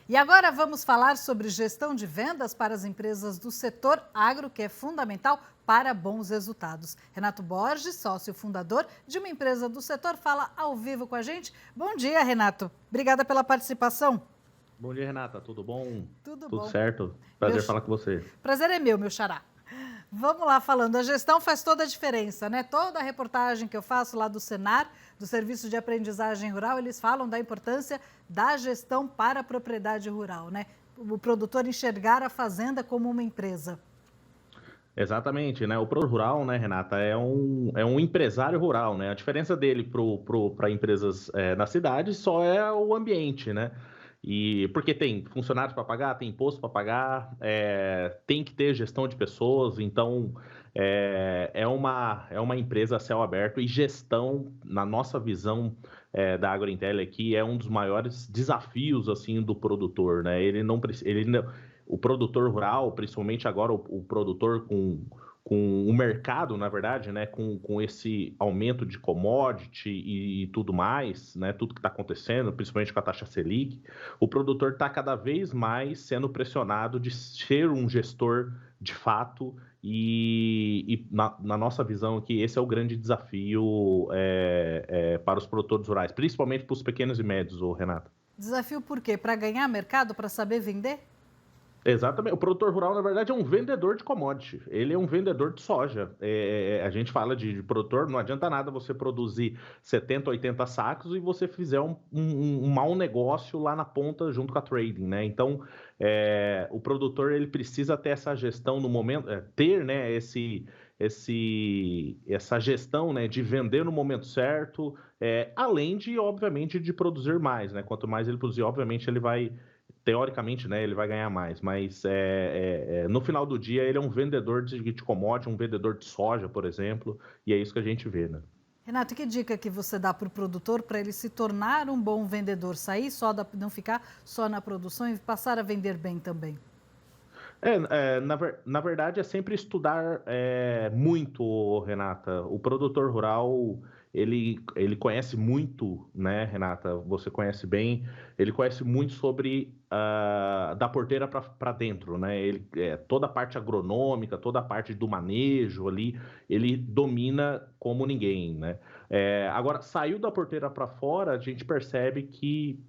E agora vamos falar sobre gestão de vendas para as empresas do setor agro, que é fundamental para bons resultados. Renato Borges, sócio fundador de uma empresa do setor, fala ao vivo com a gente. Bom dia, Renato. Obrigada pela participação. Bom dia, Renata. Tudo bom? Tudo Tudo bom. certo? Prazer falar com você. Prazer é meu xará. Vamos lá falando, a gestão faz toda a diferença, né? Toda a reportagem que eu faço lá do Senar, do Serviço de Aprendizagem Rural, eles falam da importância da gestão para a propriedade rural, né? O produtor enxergar a fazenda como uma empresa. Exatamente, né? O produtor rural, né, Renata, é um empresário rural, né? A diferença dele para empresas na cidade só é o ambiente, né? E porque tem funcionários para pagar, tem imposto para pagar, tem que ter gestão de pessoas, então é uma empresa a céu aberto e gestão, na nossa visão da AgroIntel aqui, é um dos maiores desafios assim do produtor, né? O produtor rural, principalmente agora o produtor com o mercado, na verdade, né, com esse aumento de commodity e tudo mais, né, tudo que está acontecendo, principalmente com a taxa Selic, o produtor está cada vez mais sendo pressionado de ser um gestor de fato e na nossa visão aqui, esse é o grande desafio para os produtores rurais, principalmente para os pequenos e médios, Renato. Desafio por quê? Para ganhar mercado, para saber vender? Exatamente. O produtor rural, na verdade, é um vendedor de commodity. Ele é um vendedor de soja. A gente fala de produtor, não adianta nada você produzir 70, 80 sacos e você fizer um mau negócio lá na ponta junto com a trading, né? Então, o produtor ele precisa ter essa gestão no momento, ter, né, essa gestão, né, de vender no momento certo, além de, obviamente, de produzir mais, né? Quanto mais ele produzir, obviamente, ele vai teoricamente, né, ele vai ganhar mais, mas no final do dia ele é um vendedor de commodity, um vendedor de soja, por exemplo, e é isso que a gente vê, né? Renato, que dica que você dá para o produtor para ele se tornar um bom vendedor, sair não ficar só na produção e passar a vender bem também? Na verdade, é sempre estudar muito, Renata. O produtor rural, ele conhece muito, né, Renata? Você conhece bem, ele conhece muito sobre da porteira para dentro, né? Toda a parte agronômica, toda a parte do manejo ali, ele domina como ninguém, né? Agora, saiu da porteira para fora, a gente percebe que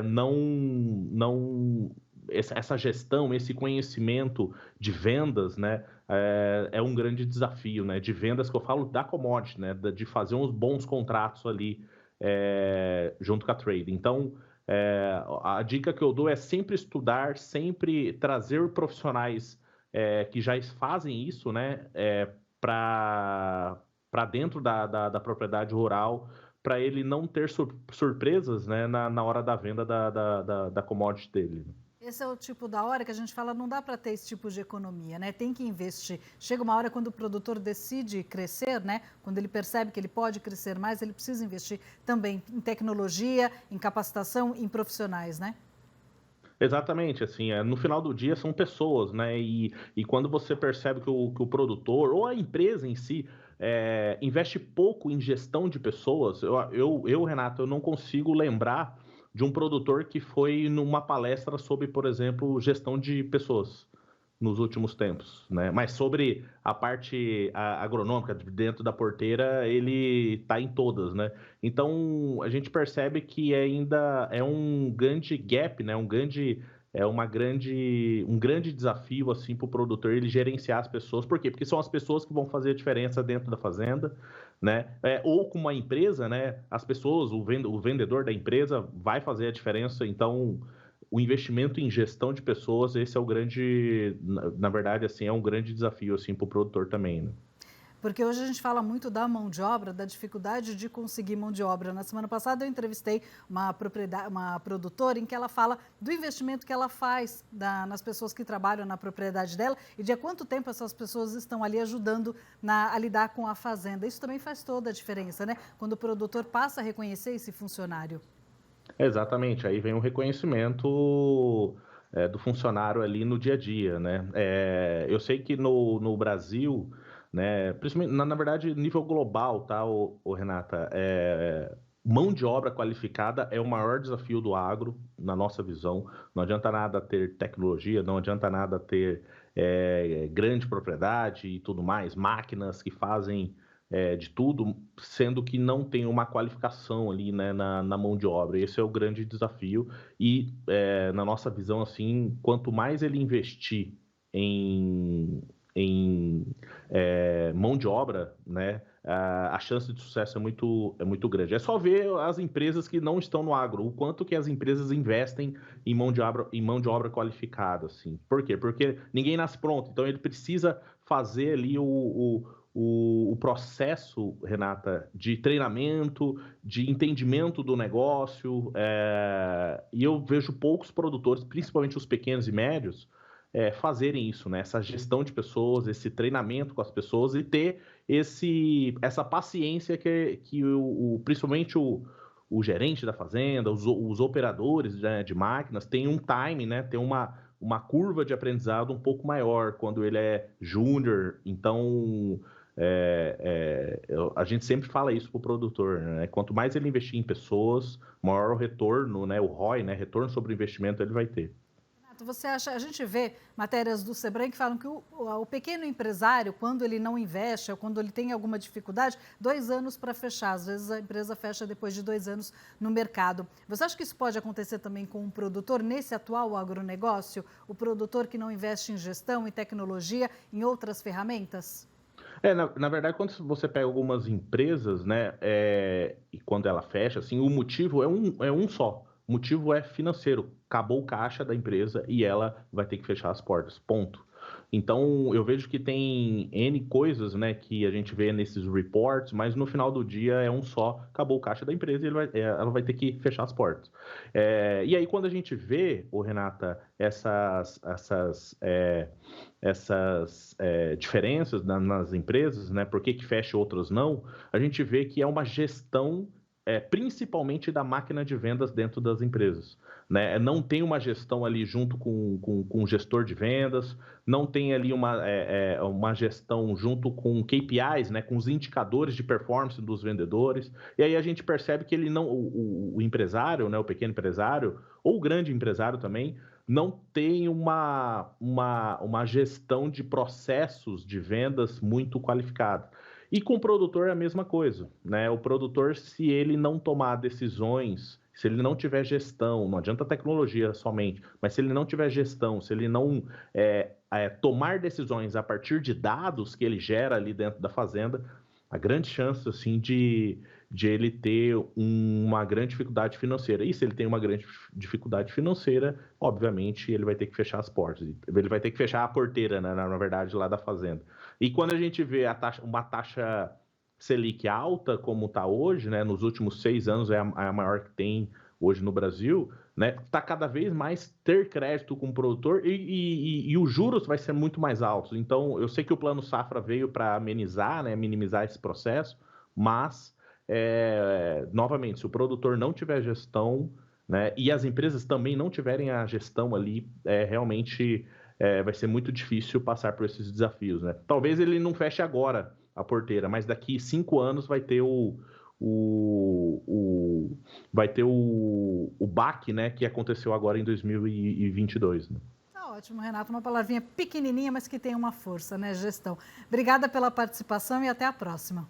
não essa gestão, esse conhecimento de vendas, né, é um grande desafio, né, de vendas que eu falo da commodity, né, de fazer uns bons contratos ali junto com a trade. Então, a dica que eu dou é sempre estudar, sempre trazer profissionais que já fazem isso, né, para dentro da propriedade rural, para ele não ter surpresas, né, na hora da venda da commodity dele. Esse é o tipo da hora que a gente fala, não dá para ter esse tipo de economia, né? Tem que investir. Chega uma hora quando o produtor decide crescer, né? Quando ele percebe que ele pode crescer mais, ele precisa investir também em tecnologia, em capacitação, em profissionais, né? Exatamente, assim, no final do dia são pessoas, né? E quando você percebe que o produtor ou a empresa em si investe pouco em gestão de pessoas, Renato, eu não consigo lembrar de um produtor que foi numa palestra sobre, por exemplo, gestão de pessoas nos últimos tempos, né? Mas sobre a parte agronômica dentro da porteira, ele está em todas, né? Então a gente percebe que ainda é um grande gap, né? Um grande desafio assim para o produtor ele gerenciar as pessoas. Por quê? Porque são as pessoas que vão fazer a diferença dentro da fazenda, né? Ou com uma empresa, né? As pessoas, o vendedor da empresa vai fazer a diferença. Então o investimento em gestão de pessoas, esse é o grande, na verdade, assim, é um grande desafio assim para o produtor também, né? Porque hoje a gente fala muito da mão de obra, da dificuldade de conseguir mão de obra. Na semana passada eu entrevistei uma produtora em que ela fala do investimento que ela faz nas pessoas que trabalham na propriedade dela e de há quanto tempo essas pessoas estão ali ajudando a lidar com a fazenda. Isso também faz toda a diferença, né? Quando o produtor passa a reconhecer esse funcionário. Exatamente, aí vem o reconhecimento do funcionário ali no dia a dia, né? Eu sei que no Brasil, né, principalmente, na verdade, nível global, tá, Renata? mão de obra qualificada é o maior desafio do agro, na nossa visão. Não adianta nada ter tecnologia, não adianta nada ter grande propriedade e tudo mais, máquinas que fazem de tudo, sendo que não tem uma qualificação ali, né, na mão de obra. Esse é o grande desafio e, na nossa visão, assim, quanto mais ele investir em, mão de obra, né, a chance de sucesso é muito grande. É só ver as empresas que não estão no agro, o quanto que as empresas investem em mão de obra qualificada, assim. Por quê? Porque ninguém nasce pronto, então ele precisa fazer ali o processo, Renata, de treinamento, de entendimento do negócio, e eu vejo poucos produtores, principalmente os pequenos e médios, fazerem isso, né? Essa gestão de pessoas, esse treinamento com as pessoas e ter essa paciência que principalmente o gerente da fazenda, os operadores, né, de máquinas, tem um time, né? Tem uma curva de aprendizado um pouco maior quando ele é júnior. Então, a gente sempre fala isso para o produtor, né? Quanto mais ele investir em pessoas, maior o retorno, né? O ROI, né? Retorno sobre o investimento, ele vai ter. Você acha, a gente vê matérias do Sebrae que falam que o pequeno empresário, quando ele não investe, ou quando ele tem alguma dificuldade, 2 anos para fechar. Às vezes a empresa fecha depois de 2 anos no mercado. Você acha que isso pode acontecer também com o produtor nesse atual agronegócio? O produtor que não investe em gestão, em tecnologia, em outras ferramentas? Na verdade, quando você pega algumas empresas, né, e quando ela fecha, assim, o motivo é um só. O motivo é financeiro. Acabou o caixa da empresa e ela vai ter que fechar as portas. Ponto. Então, eu vejo que tem N coisas, né, que a gente vê nesses reports, mas no final do dia é um só. Acabou o caixa da empresa e ela vai ter que fechar as portas. E aí, quando a gente vê, Renata, essas diferenças nas empresas, né? Por que fecha outras não? A gente vê que é uma gestão principalmente da máquina de vendas dentro das empresas, né? Não tem uma gestão ali junto com o gestor de vendas, não tem ali uma gestão junto com KPIs, né? Com os indicadores de performance dos vendedores, e aí a gente percebe que ele não, o empresário, né? O pequeno empresário, ou o grande empresário também, não tem uma gestão de processos de vendas muito qualificada. E com o produtor é a mesma coisa, né? O produtor, se ele não tomar decisões, se ele não tiver gestão, não adianta tecnologia somente, mas se ele não tiver gestão, se ele não tomar decisões a partir de dados que ele gera ali dentro da fazenda, a grande chance, assim, de ele ter uma grande dificuldade financeira. E se ele tem uma grande dificuldade financeira, obviamente ele vai ter que fechar as portas. Ele vai ter que fechar a porteira, né, na verdade, lá da fazenda. E quando a gente vê uma taxa Selic alta, como está hoje, né, nos últimos 6 anos é a maior que tem hoje no Brasil, né, está cada vez mais ter crédito com o produtor e os juros vai ser muito mais altos. Então, eu sei que o Plano Safra veio para amenizar, né, minimizar esse processo, mas, novamente, se o produtor não tiver gestão, né, e as empresas também não tiverem a gestão ali, realmente vai ser muito difícil passar por esses desafios, né? Talvez ele não feche agora a porteira, mas daqui 5 anos vai ter o baque, né, que aconteceu agora em 2022. Né? Tá ótimo, Renato. Uma palavrinha pequenininha, mas que tem uma força, né? Gestão. Obrigada pela participação e até a próxima.